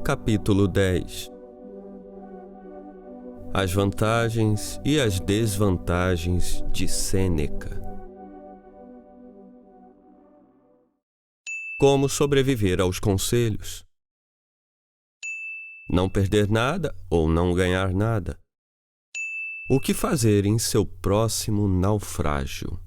Capítulo 10. As vantagens e as desvantagens de Sêneca. Como sobreviver aos conselhos. Não perder nada ou não ganhar nada. O que fazer em seu próximo naufrágio.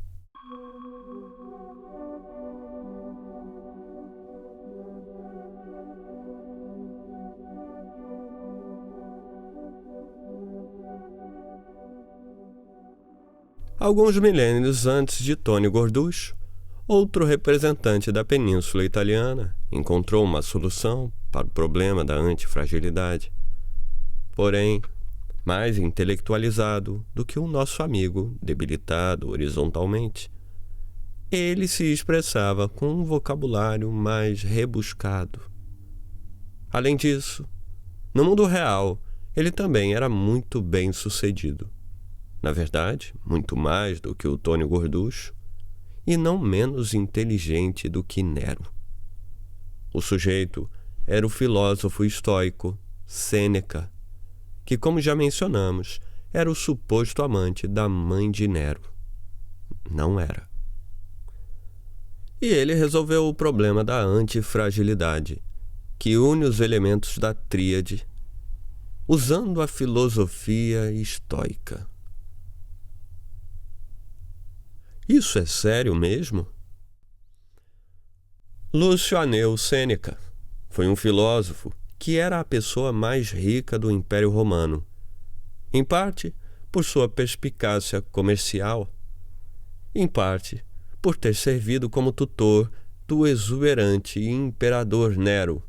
Alguns milênios antes de Tony Gorducho, outro representante da Península Italiana encontrou uma solução para o problema da antifragilidade. Porém, mais intelectualizado do que o nosso amigo debilitado horizontalmente, ele se expressava com um vocabulário mais rebuscado. Além disso, no mundo real, ele também era muito bem-sucedido. Na verdade, muito mais do que o Tony Gorducho, e não menos inteligente do que Nero. O sujeito era o filósofo estoico Sêneca, que, como já mencionamos, era o suposto amante da mãe de Nero. Não era. E ele resolveu o problema da antifragilidade, que une os elementos da tríade, usando a filosofia estoica. Isso é sério mesmo? Lúcio Aneu Sêneca foi um filósofo que era a pessoa mais rica do Império Romano, em parte por sua perspicácia comercial, em parte por ter servido como tutor do exuberante imperador Nero,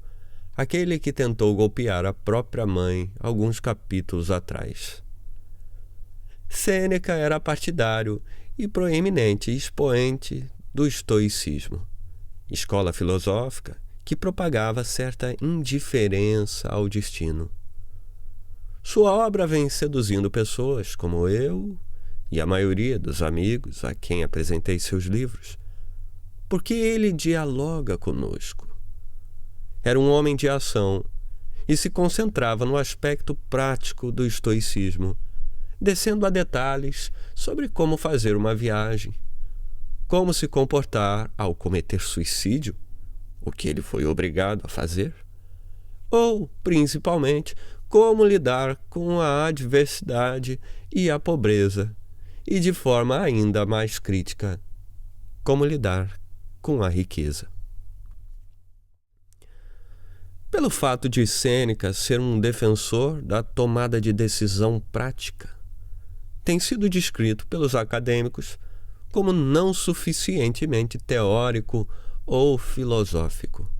aquele que tentou golpear a própria mãe alguns capítulos atrás. Sêneca era partidário e proeminente expoente do estoicismo, escola filosófica que propagava certa indiferença ao destino. Sua obra vem seduzindo pessoas como eu e a maioria dos amigos a quem apresentei seus livros, porque ele dialoga conosco. Era um homem de ação e se concentrava no aspecto prático do estoicismo, descendo a detalhes sobre como fazer uma viagem, como se comportar ao cometer suicídio, o que ele foi obrigado a fazer, ou, principalmente, como lidar com a adversidade e a pobreza, e, de forma ainda mais crítica, como lidar com a riqueza. Pelo fato de Sêneca ser um defensor da tomada de decisão prática, tem sido descrito pelos acadêmicos como não suficientemente teórico ou filosófico.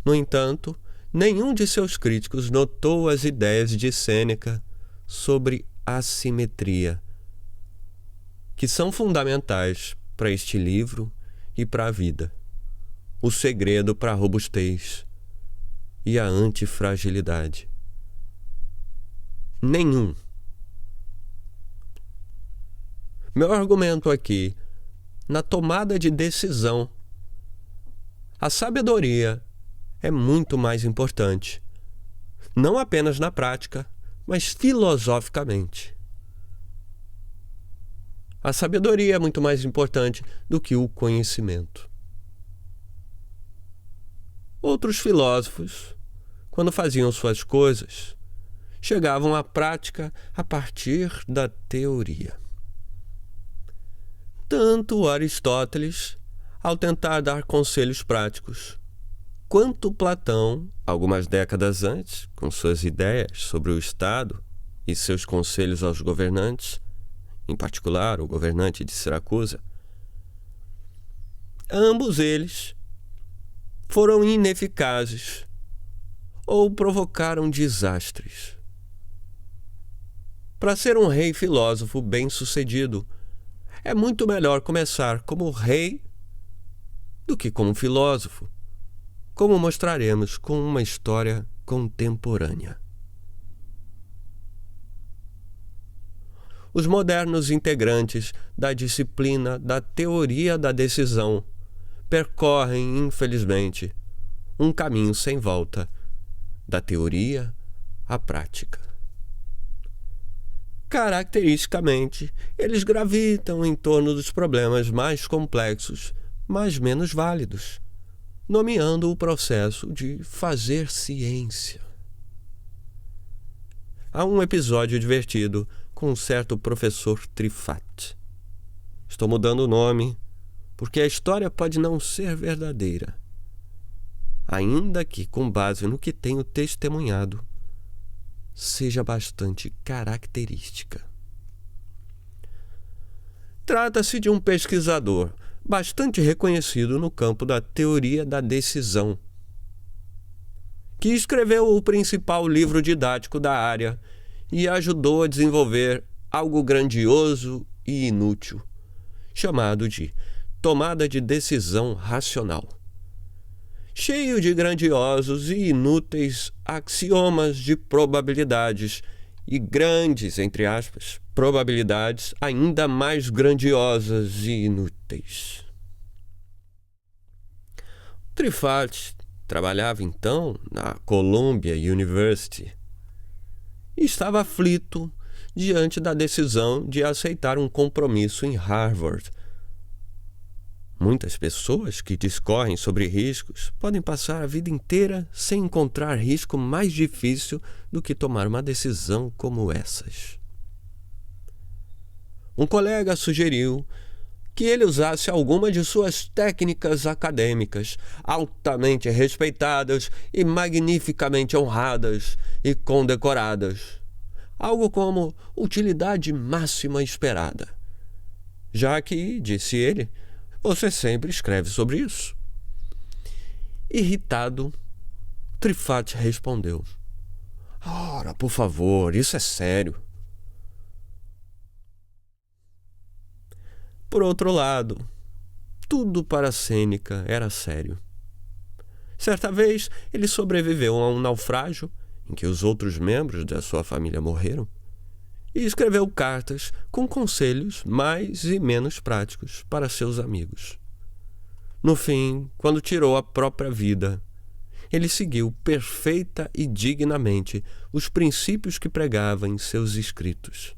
No entanto, nenhum de seus críticos notou as ideias de Sêneca sobre assimetria, que são fundamentais para este livro e para a vida, o segredo para a robustez e a antifragilidade. Nenhum. Meu argumento aqui, na tomada de decisão, a sabedoria é muito mais importante, não apenas na prática, mas filosoficamente. A sabedoria é muito mais importante do que o conhecimento. Outros filósofos, quando faziam suas coisas, chegavam à prática a partir da teoria. Tanto Aristóteles, ao tentar dar conselhos práticos, quanto Platão, algumas décadas antes, com suas ideias sobre o Estado e seus conselhos aos governantes, em particular o governante de Siracusa, ambos eles foram ineficazes ou provocaram desastres. Para ser um rei filósofo bem-sucedido, é muito melhor começar como rei do que como filósofo, como mostraremos com uma história contemporânea. Os modernos integrantes da disciplina da teoria da decisão percorrem, infelizmente, um caminho sem volta da teoria à prática. Caracteristicamente, eles gravitam em torno dos problemas mais complexos, mas menos válidos, nomeando o processo de fazer ciência. Há um episódio divertido com um certo professor Trifat. Estou mudando o nome porque a história pode não ser verdadeira, ainda que, com base no que tenho testemunhado, seja bastante característica. Trata-se de um pesquisador bastante reconhecido no campo da teoria da decisão, que escreveu o principal livro didático da área e ajudou a desenvolver algo grandioso e inútil, chamado de tomada de decisão racional, cheio de grandiosos e inúteis axiomas de probabilidades e grandes, entre aspas, probabilidades ainda mais grandiosas e inúteis. Trifat trabalhava então na Columbia University e estava aflito diante da decisão de aceitar um compromisso em Harvard. Muitas pessoas que discorrem sobre riscos podem passar a vida inteira sem encontrar risco mais difícil do que tomar uma decisão como essas. Um colega sugeriu que ele usasse alguma de suas técnicas acadêmicas, altamente respeitadas e magnificamente honradas e condecoradas, algo como utilidade máxima esperada, já que, disse ele, você sempre escreve sobre isso. Irritado, Trifat respondeu: ora, por favor, isso é sério. Por outro lado, tudo para Sêneca era sério. Certa vez, ele sobreviveu a um naufrágio em que os outros membros da sua família morreram e escreveu cartas com conselhos mais e menos práticos para seus amigos. No fim, quando tirou a própria vida, ele seguiu perfeita e dignamente os princípios que pregava em seus escritos.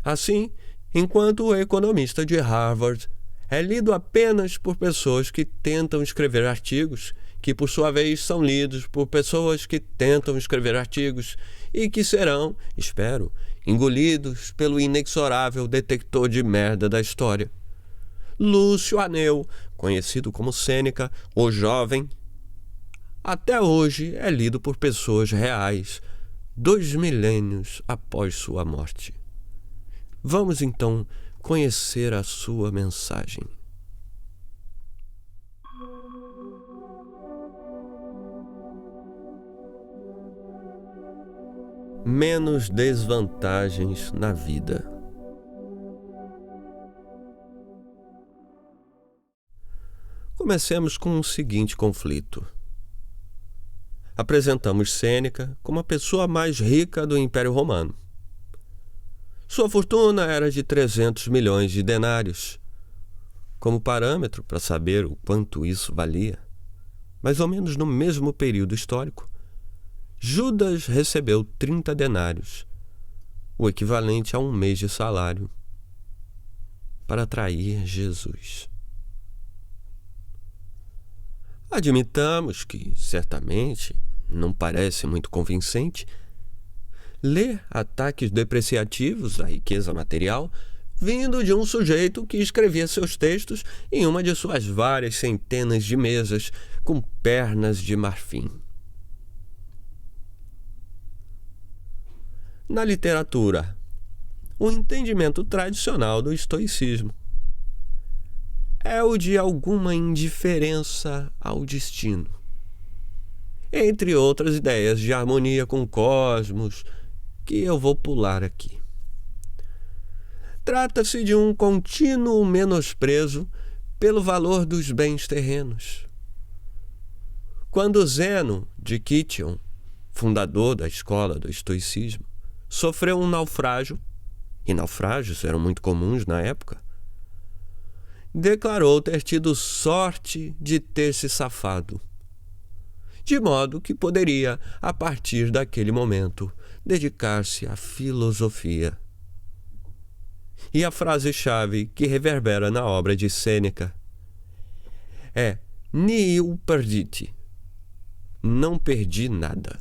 Assim, enquanto o economista de Harvard é lido apenas por pessoas que tentam escrever artigos, que por sua vez são lidos por pessoas que tentam escrever artigos e que serão, espero, engolidos pelo inexorável detector de merda da história. Lúcio Aneu, conhecido como Sêneca, o jovem, até hoje é lido por pessoas reais, 2 milênios após sua morte. Vamos então conhecer a sua mensagem. Menos desvantagens na vida. Comecemos com o seguinte conflito. Apresentamos Sêneca como a pessoa mais rica do Império Romano. Sua fortuna era de 300 milhões de denários. Como parâmetro para saber o quanto isso valia, mais ou menos no mesmo período histórico, Judas recebeu 30 denários, o equivalente a um mês de salário, para atrair Jesus. Admitamos que, certamente, não parece muito convincente ler ataques depreciativos à riqueza material vindo de um sujeito que escrevia seus textos em uma de suas várias centenas de mesas com pernas de marfim. Na literatura, o entendimento tradicional do estoicismo é o de alguma indiferença ao destino, entre outras ideias de harmonia com o cosmos, que eu vou pular aqui. Trata-se de um contínuo menosprezo pelo valor dos bens terrenos. Quando Zeno de Quítion, fundador da escola do estoicismo, sofreu um naufrágio, e naufrágios eram muito comuns na época, declarou ter tido sorte de ter se safado. de modo que poderia, a partir daquele momento, dedicar-se à filosofia. E a frase-chave que reverbera na obra de Sêneca é nihil perdite, não perdi nada,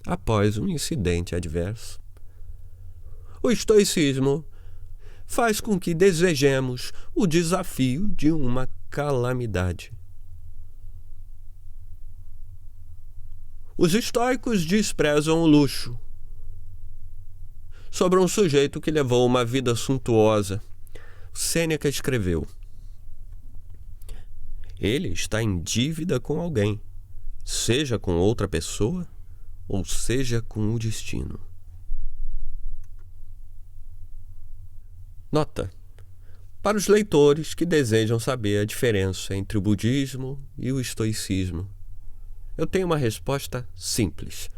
após um incidente adverso. O estoicismo faz com que desejemos o desafio de uma calamidade. Os estoicos desprezam o luxo. Sobre um sujeito que levou uma vida suntuosa, Sêneca escreveu: ele está em dívida com alguém, seja com outra pessoa ou seja com o destino. Nota: para os leitores que desejam saber a diferença entre o budismo e o estoicismo, eu tenho uma resposta simples.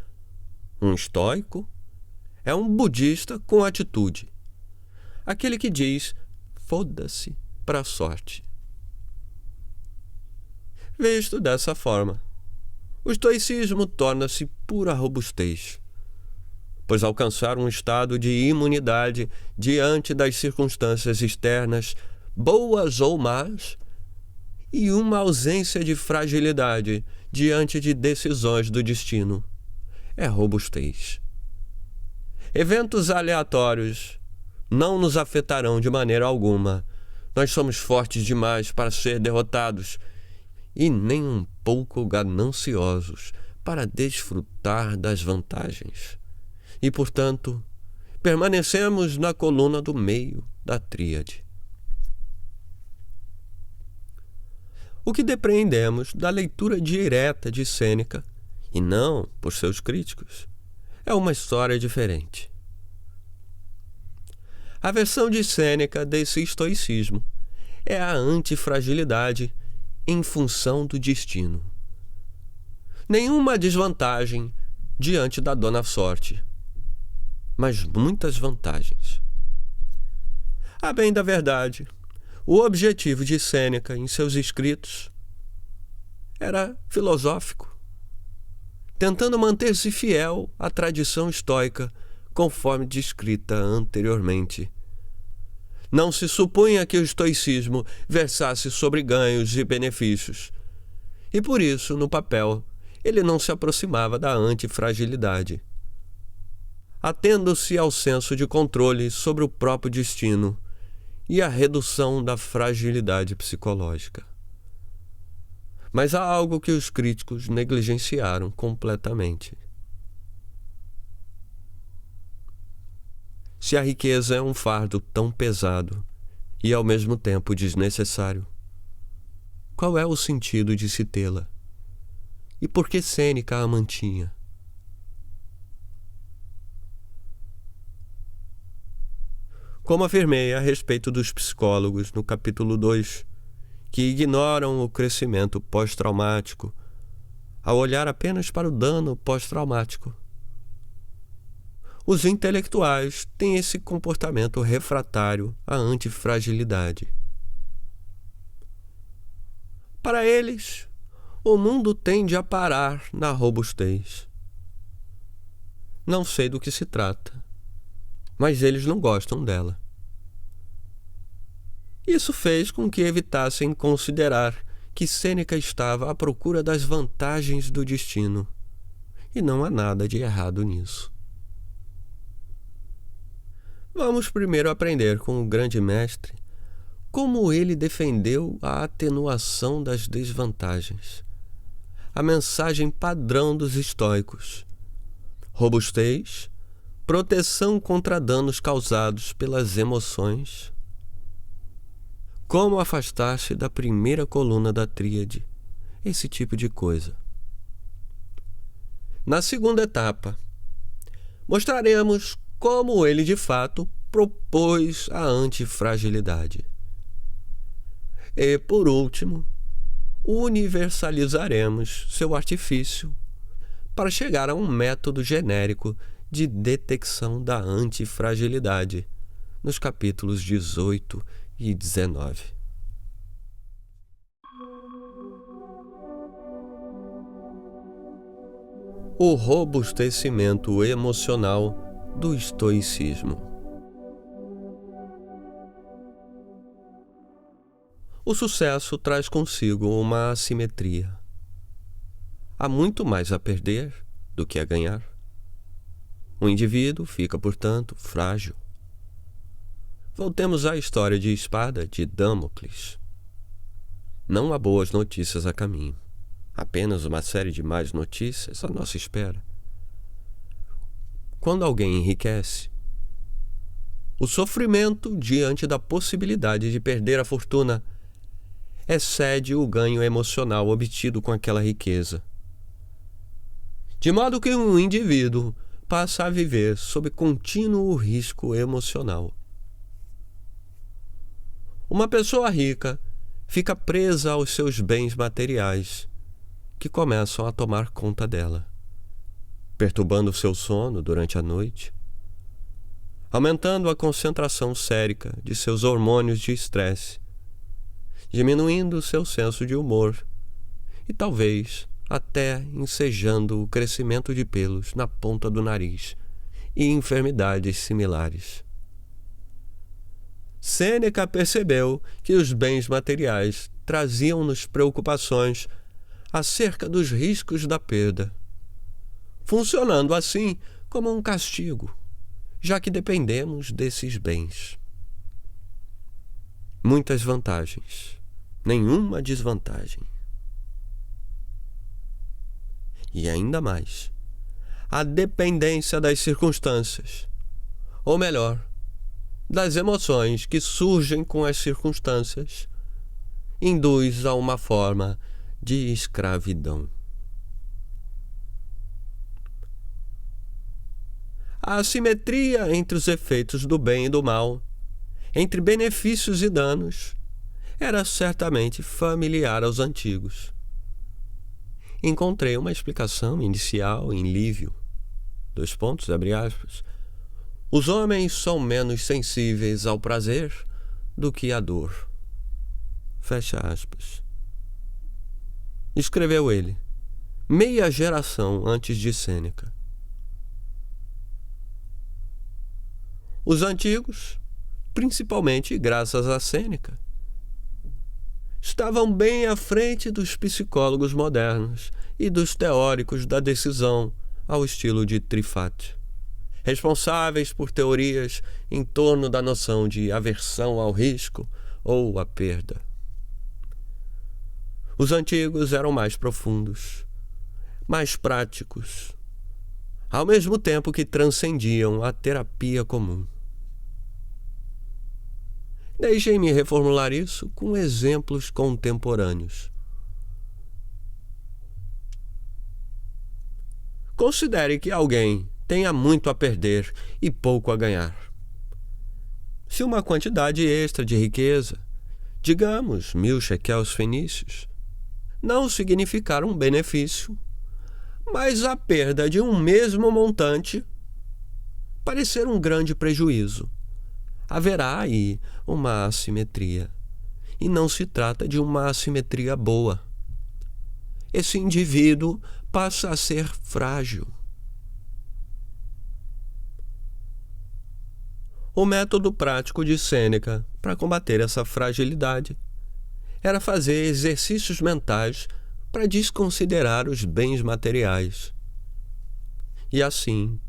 Um estoico é um budista com atitude. Aquele que diz, foda-se para a sorte. Visto dessa forma, o estoicismo torna-se pura robustez, pois alcançar um estado de imunidade diante das circunstâncias externas, boas ou más, e uma ausência de fragilidade diante de decisões do destino, é robustez. Eventos aleatórios não nos afetarão de maneira alguma. Nós somos fortes demais para ser derrotados e nem um pouco gananciosos para desfrutar das vantagens. E, portanto, permanecemos na coluna do meio da tríade. O que depreendemos da leitura direta de Sêneca, e não por seus críticos, é uma história diferente. A versão de Sêneca desse estoicismo é a antifragilidade em função do destino. Nenhuma desvantagem diante da dona sorte, mas muitas vantagens. A bem da verdade, o objetivo de Sêneca em seus escritos era filosófico, tentando manter-se fiel à tradição estoica conforme descrita anteriormente. Não se supunha que o estoicismo versasse sobre ganhos e benefícios, e por isso, no papel, ele não se aproximava da antifragilidade, atendo-se ao senso de controle sobre o próprio destino e à redução da fragilidade psicológica. Mas há algo que os críticos negligenciaram completamente. Se a riqueza é um fardo tão pesado e ao mesmo tempo desnecessário, qual é o sentido de se tê-la? E por que Sêneca a mantinha? Como afirmei a respeito dos psicólogos no capítulo 2, que ignoram o crescimento pós-traumático ao olhar apenas para o dano pós-traumático, os intelectuais têm esse comportamento refratário à antifragilidade. Para eles, o mundo tende a parar na robustez. Não sei do que se trata, mas eles não gostam dela. Isso fez com que evitassem considerar que Sêneca estava à procura das vantagens do destino, e não há nada de errado nisso. Vamos primeiro aprender com o grande mestre como ele defendeu a atenuação das desvantagens. A mensagem padrão dos estoicos: robustez, proteção contra danos causados pelas emoções. Como afastar-se da primeira coluna da tríade, esse tipo de coisa. Na segunda etapa, mostraremos como ele de fato propôs a antifragilidade. E, por último, universalizaremos seu artifício para chegar a um método genérico de detecção da antifragilidade, nos capítulos 18 e 19. O robustecimento emocional do estoicismo. O sucesso traz consigo uma assimetria. Há muito mais a perder do que a ganhar. O indivíduo fica, portanto, frágil. Voltemos à história de espada de Damocles. Não há boas notícias a caminho. Apenas uma série de más notícias à nossa espera. Quando alguém enriquece, o sofrimento diante da possibilidade de perder a fortuna excede o ganho emocional obtido com aquela riqueza. De modo que um indivíduo passa a viver sob contínuo risco emocional. Uma pessoa rica fica presa aos seus bens materiais, que começam a tomar conta dela, perturbando seu sono durante a noite, aumentando a concentração sérica de seus hormônios de estresse, diminuindo seu senso de humor e talvez até ensejando o crescimento de pelos na ponta do nariz e enfermidades similares. Sêneca percebeu que os bens materiais traziam-nos preocupações acerca dos riscos da perda, funcionando assim como um castigo, já que dependemos desses bens. Muitas vantagens, nenhuma desvantagem. E ainda mais, a dependência das circunstâncias, ou melhor, das emoções que surgem com as circunstâncias, induz a uma forma de escravidão. A assimetria entre os efeitos do bem e do mal, entre benefícios e danos, era certamente familiar aos antigos. Encontrei uma explicação inicial em Lívio. Abre aspas. Os homens são menos sensíveis ao prazer do que à dor. Fecha aspas. Escreveu ele, meia geração antes de Sêneca. Os antigos, principalmente graças a Sêneca, estavam bem à frente dos psicólogos modernos e dos teóricos da decisão ao estilo de Trifate, responsáveis por teorias em torno da noção de aversão ao risco ou à perda. Os antigos eram mais profundos, mais práticos, ao mesmo tempo que transcendiam a terapia comum. Deixem-me reformular isso com exemplos contemporâneos. Considere que alguém tenha muito a perder e pouco a ganhar. Se uma quantidade extra de riqueza, digamos 1.000 shequels fenícios, não significar um benefício, mas a perda de um mesmo montante parecer um grande prejuízo, haverá aí uma assimetria. E não se trata de uma assimetria boa. Esse indivíduo passa a ser frágil. O método prático de Sêneca para combater essa fragilidade era fazer exercícios mentais para desconsiderar os bens materiais. E assim,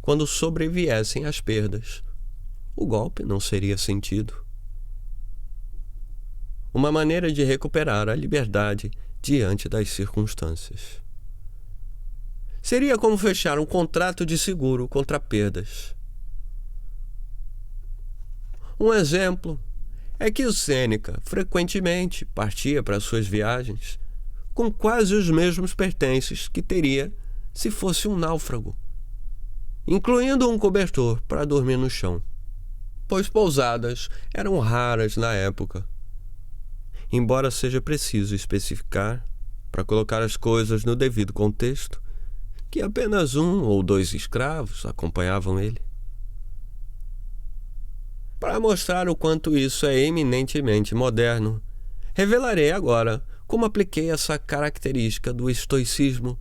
quando sobreviessem as perdas, o golpe não seria sentido. Uma maneira de recuperar a liberdade diante das circunstâncias. Seria como fechar um contrato de seguro contra perdas. Um exemplo é que o Sêneca frequentemente partia para suas viagens com quase os mesmos pertences que teria se fosse um náufrago, incluindo um cobertor para dormir no chão, pois pousadas eram raras na época. Embora seja preciso especificar, para colocar as coisas no devido contexto, que apenas 1 ou 2 escravos acompanhavam ele. Para mostrar o quanto isso é eminentemente moderno, revelarei agora como apliquei essa característica do estoicismo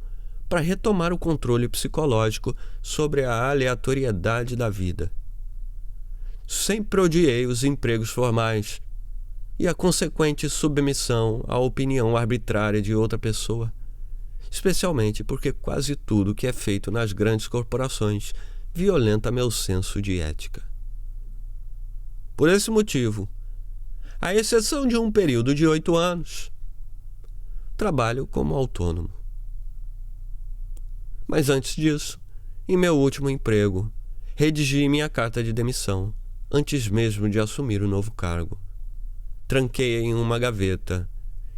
para retomar o controle psicológico sobre a aleatoriedade da vida. Sempre odiei os empregos formais e a consequente submissão à opinião arbitrária de outra pessoa, especialmente porque quase tudo que é feito nas grandes corporações violenta meu senso de ética. Por esse motivo, à exceção de um período de 8 anos, trabalho como autônomo. Mas antes disso, em meu último emprego, redigi minha carta de demissão antes mesmo de assumir o novo cargo. Tranquei-a em uma gaveta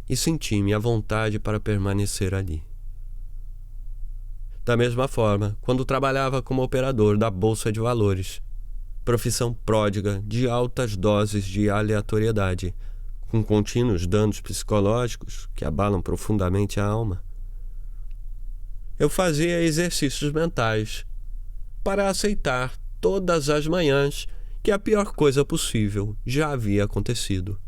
e senti-me à vontade para permanecer ali. Da mesma forma, quando trabalhava como operador da Bolsa de Valores, profissão pródiga de altas doses de aleatoriedade, com contínuos danos psicológicos que abalam profundamente a alma, eu fazia exercícios mentais para aceitar todas as manhãs que a pior coisa possível já havia acontecido.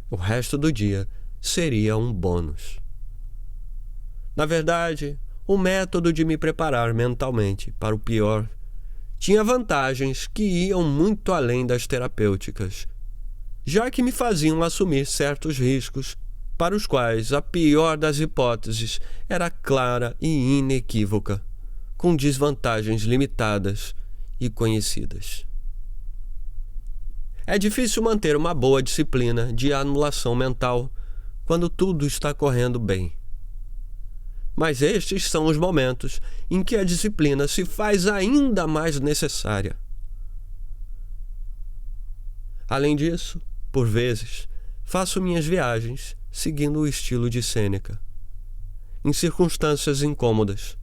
O resto do dia seria um bônus. Na verdade, o método de me preparar mentalmente para o pior tinha vantagens que iam muito além das terapêuticas, já que me faziam assumir certos riscos para os quais a pior das hipóteses era clara e inequívoca, com desvantagens limitadas e conhecidas. É difícil manter uma boa disciplina de anulação mental quando tudo está correndo bem. Mas estes são os momentos em que a disciplina se faz ainda mais necessária. Além disso, por vezes, faço minhas viagens seguindo o estilo de Sêneca, em circunstâncias incômodas,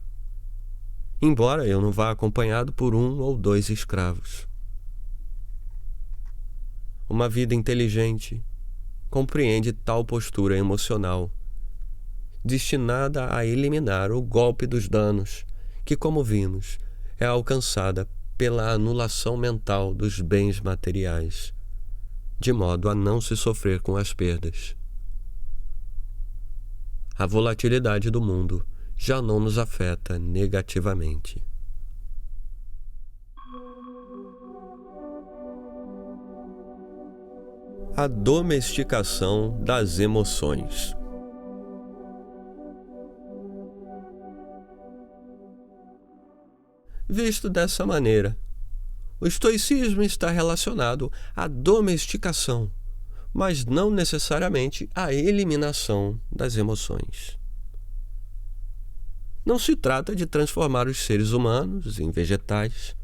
embora eu não vá acompanhado por 1 ou 2 escravos. Uma vida inteligente compreende tal postura emocional, destinada a eliminar o golpe dos danos que, como vimos, é alcançada pela anulação mental dos bens materiais, de modo a não se sofrer com as perdas. A volatilidade do mundo já não nos afeta negativamente. A domesticação das emoções. Visto dessa maneira, o estoicismo está relacionado à domesticação, mas não necessariamente à eliminação das emoções. Não se trata de transformar os seres humanos em vegetais.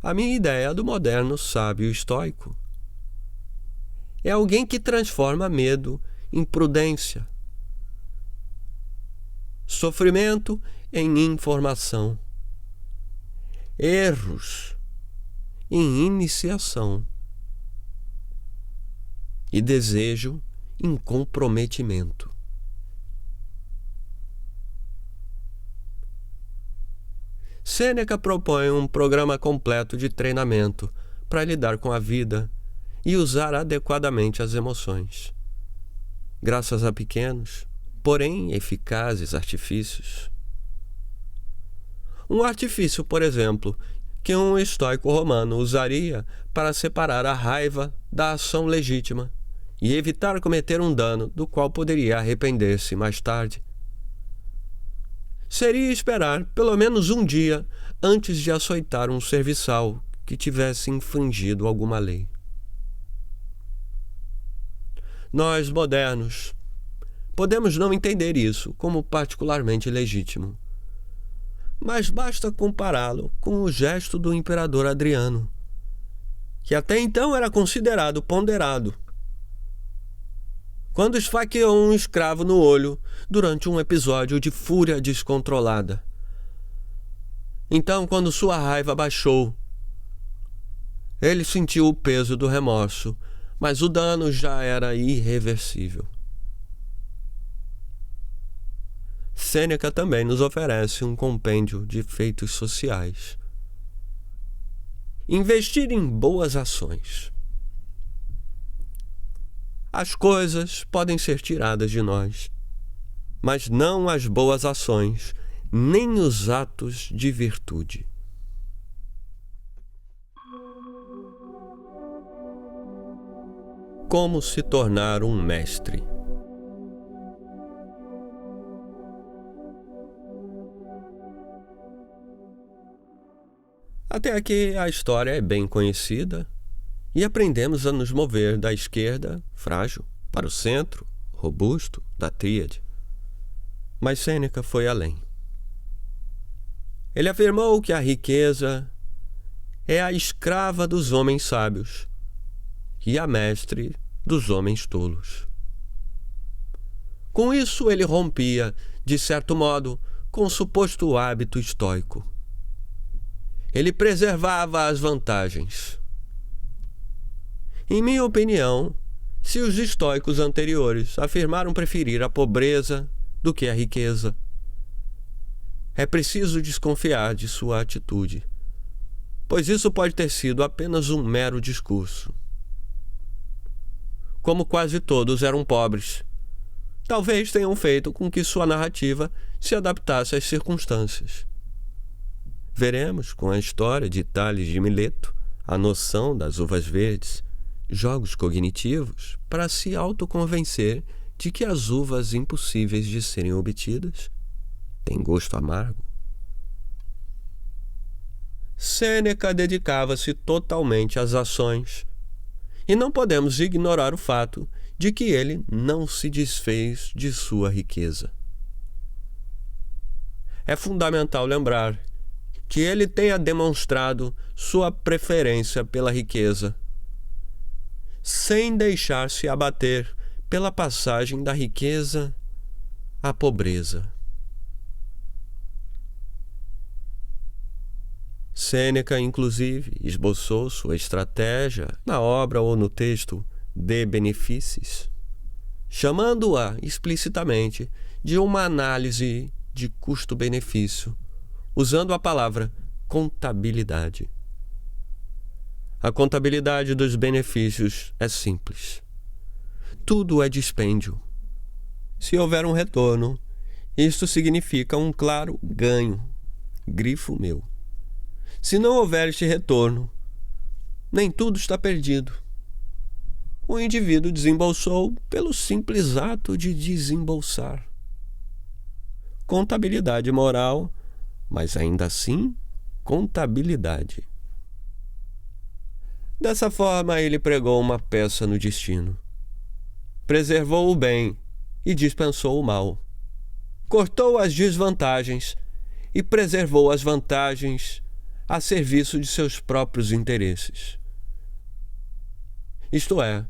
A minha ideia do moderno sábio estoico é alguém que transforma medo em prudência, sofrimento em informação, erros em iniciação e desejo em comprometimento. Sêneca propõe um programa completo de treinamento para lidar com a vida e usar adequadamente as emoções, graças a pequenos, porém eficazes artifícios. Um artifício, por exemplo, que um estoico romano usaria para separar a raiva da ação legítima e evitar cometer um dano do qual poderia arrepender-se mais tarde, seria esperar pelo menos um dia antes de açoitar um serviçal que tivesse infringido alguma lei. Nós, modernos, podemos não entender isso como particularmente legítimo, mas basta compará-lo com o gesto do imperador Adriano, que até então era considerado ponderado, quando esfaqueou um escravo no olho durante um episódio de fúria descontrolada. Então, quando sua raiva baixou, ele sentiu o peso do remorso, mas o dano já era irreversível. Sêneca também nos oferece um compêndio de feitos sociais. Investir em boas ações. As coisas podem ser tiradas de nós, mas não as boas ações, nem os atos de virtude. Como se tornar um mestre? Até aqui a história é bem conhecida e aprendemos a nos mover da esquerda, frágil, para o centro, robusto, da tríade. Mas Sêneca foi além. Ele afirmou que a riqueza é a escrava dos homens sábios e a mestre dos homens tolos. Com isso, ele rompia, de certo modo, com o suposto hábito estoico. Ele preservava as vantagens. Em minha opinião, se os estoicos anteriores afirmaram preferir a pobreza do que a riqueza, é preciso desconfiar de sua atitude, pois isso pode ter sido apenas um mero discurso. Como quase todos eram pobres, talvez tenham feito com que sua narrativa se adaptasse às circunstâncias. Veremos, com a história de Tales de Mileto, a noção das uvas verdes, jogos cognitivos para se autoconvencer de que as uvas impossíveis de serem obtidas têm gosto amargo. Sêneca dedicava-se totalmente às ações, e não podemos ignorar o fato de que ele não se desfez de sua riqueza. É fundamental lembrar que ele tenha demonstrado sua preferência pela riqueza, sem deixar-se abater pela passagem da riqueza à pobreza. Sêneca, inclusive, esboçou sua estratégia na obra ou no texto De Beneficis, chamando-a explicitamente de uma análise de custo-benefício, usando a palavra contabilidade. A contabilidade dos benefícios é simples. Tudo é dispêndio. Se houver um retorno, isto significa um claro ganho, grifo meu. Se não houver este retorno, nem tudo está perdido. O indivíduo desembolsou pelo simples ato de desembolsar. Contabilidade moral, mas ainda assim, contabilidade. Dessa forma, ele pregou uma peça no destino. Preservou o bem e dispensou o mal. Cortou as desvantagens e preservou as vantagens a serviço de seus próprios interesses. Isto é,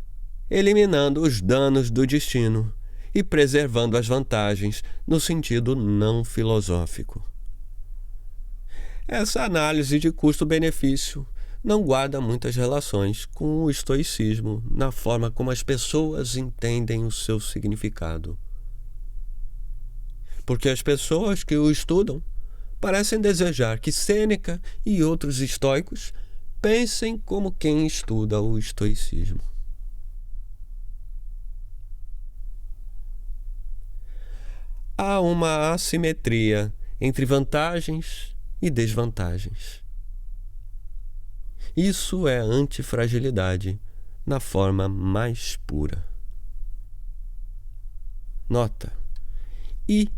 eliminando os danos do destino e preservando as vantagens no sentido não filosófico. Essa análise de custo-benefício não guarda muitas relações com o estoicismo na forma como as pessoas entendem o seu significado. Porque as pessoas que o estudam parecem desejar que Sêneca e outros estoicos pensem como quem estuda o estoicismo. Há uma assimetria entre vantagens e desvantagens. Isso é antifragilidade na forma mais pura. Nota. E,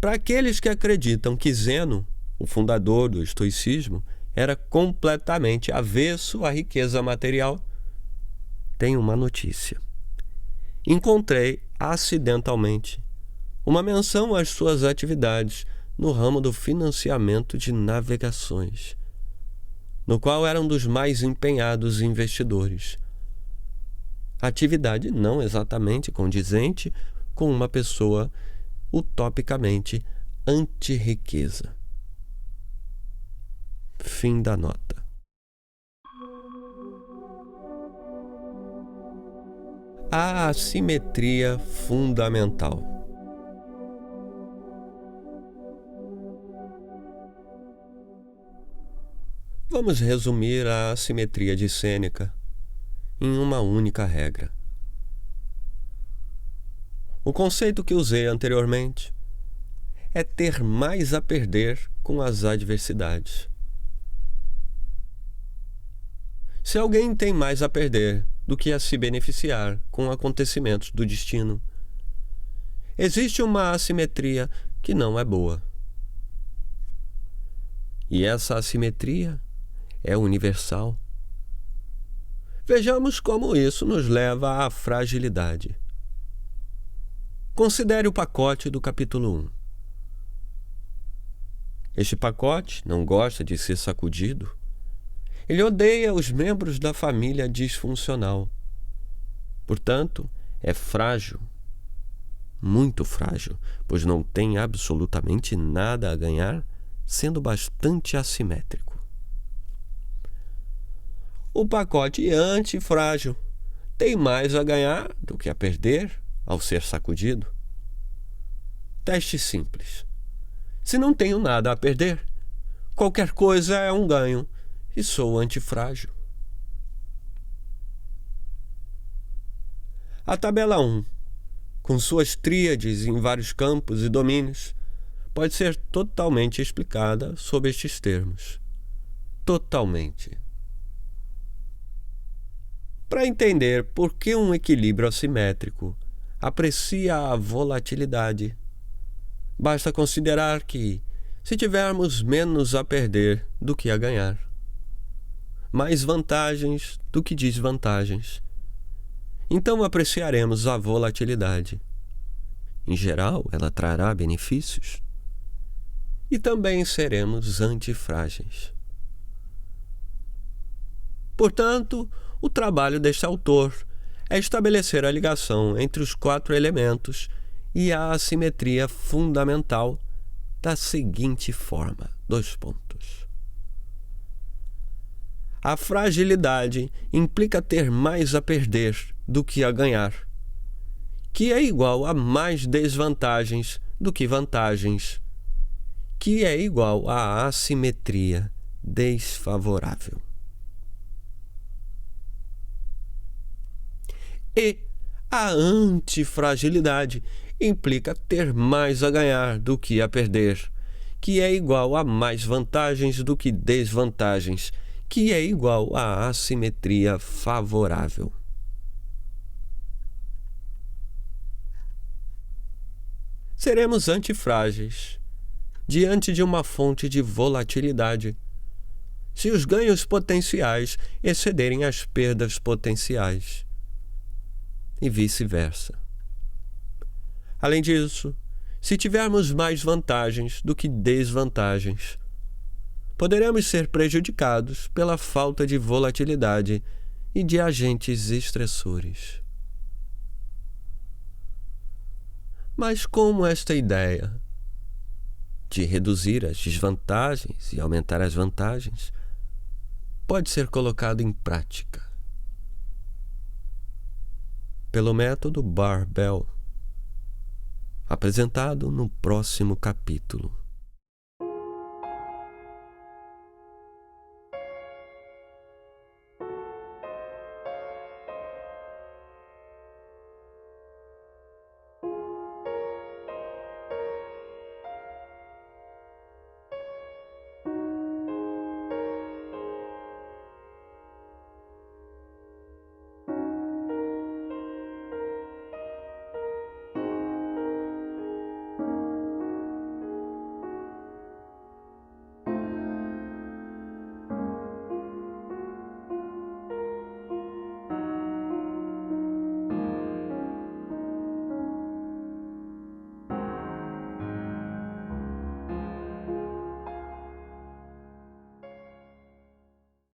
para aqueles que acreditam que Zeno, o fundador do estoicismo, era completamente avesso à riqueza material, tenho uma notícia. Encontrei acidentalmente uma menção às suas atividades no ramo do financiamento de navegações, no qual era um dos mais empenhados investidores. Atividade não exatamente condizente com uma pessoa utopicamente anti-riqueza. Fim da nota. A assimetria fundamental. Vamos resumir a assimetria de Sêneca em uma única regra. O conceito que usei anteriormente é ter mais a perder com as adversidades. Se alguém tem mais a perder do que a se beneficiar com acontecimentos do destino, existe uma assimetria que não é boa. E essa assimetria é universal. Vejamos como isso nos leva à fragilidade. Considere o pacote do capítulo 1. Este pacote não gosta de ser sacudido. Ele odeia os membros da família disfuncional. Portanto, é frágil. Muito frágil, pois não tem absolutamente nada a ganhar, sendo bastante assimétrico. O pacote antifrágil tem mais a ganhar do que a perder ao ser sacudido. Teste simples. Se não tenho nada a perder, qualquer coisa é um ganho e sou antifrágil. A tabela 1, com suas tríades em vários campos e domínios, pode ser totalmente explicada sob estes termos. Totalmente. Para entender por que um equilíbrio assimétrico aprecia a volatilidade, basta considerar que, se tivermos menos a perder do que a ganhar, mais vantagens do que desvantagens, então apreciaremos a volatilidade. Em geral, ela trará benefícios. E também seremos antifrágeis. Portanto, o trabalho deste autor é estabelecer a ligação entre os 4 elementos e a assimetria fundamental da seguinte forma: A fragilidade implica ter mais a perder do que a ganhar, que é igual a mais desvantagens do que vantagens, que é igual à assimetria desfavorável. E a antifragilidade implica ter mais a ganhar do que a perder, que é igual a mais vantagens do que desvantagens, que é igual à assimetria favorável. Seremos antifrágeis diante de uma fonte de volatilidade, se os ganhos potenciais excederem as perdas potenciais, e vice-versa. Além disso, se tivermos mais vantagens do que desvantagens, poderemos ser prejudicados pela falta de volatilidade e de agentes estressores. Mas como esta ideia de reduzir as desvantagens e aumentar as vantagens pode ser colocado em prática? Pelo método Barbell, apresentado no próximo capítulo.